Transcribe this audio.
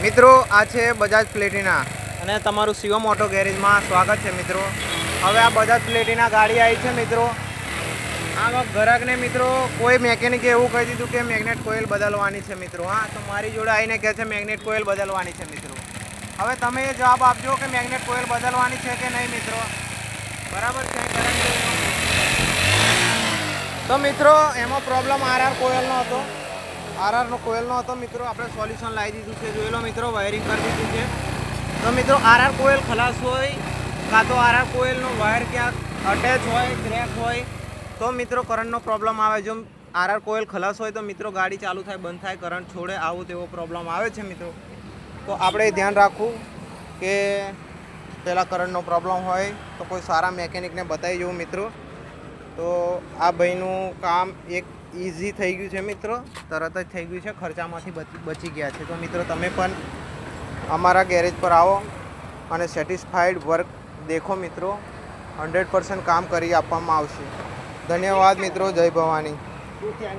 મિત્રો આ છે બજાજ પ્લેટિના અને તમારું શિવમ ઓટો ગેરેજમાં સ્વાગત છે મિત્રો. હવે આ બજાજ પ્લેટિના ગાડી આવી છે મિત્રો. આ ગ્રાહકને મિત્રો કોઈ મેકેનિકે એવું કહી દીધું કે મેગ્નેટ કોઇલ બદલવાની છે મિત્રો. હા, તો મારી જોડે આવીને કહે છે મેગ્નેટ કોઇલ બદલવાની છે મિત્રો. હવે તમે એ જવાબ આપજો કે મેગ્નેટ કોઇલ બદલવાની છે કે નહીં મિત્રો. બરાબર છે. તો મિત્રો એમાં પ્રોબ્લેમ આરઆર કોઇલનો હતો. આરઆરનો કોઇલનો હતો મિત્રો. આપણે સોલ્યુશન લાવી દીધું છે. જોઈ લો મિત્રો, વાયરિંગ કરી દીધું છે. તો મિત્રો આરઆર કોઇલ ખલાસ હોય કાં તો આરઆર કોઇલનો વાયર ક્યાંક અટેચ હોય, ક્રેક હોય તો મિત્રો કરંટનો પ્રોબ્લેમ આવે. જો આરઆર કોઇલ ખલાસ હોય તો મિત્રો ગાડી ચાલુ થાય, બંધ થાય, કરંટ છોડે, આવું તેવો પ્રોબ્લેમ આવે છે મિત્રો. તો આપણે ધ્યાન રાખવું કે પહેલાં કરંટનો પ્રોબ્લેમ હોય તો કોઈ સારા મેકેનિકને બતાવી જવું મિત્રો. તો આ ભાઈનું કામ એક ઇઝી થઈ ગયું છે મિત્રો. તરત જ થઈ ગયું છે, ખર્ચામાંથી બચી ગયા છે. તો મિત્રો તમે પણ અમારા ગેરેજ પર આવો અને સેટિસ્ફાઈડ વર્ક દેખો મિત્રો. 100% કામ કરી આપવામાં આવશે. ધન્યવાદ મિત્રો. જય ભવાની.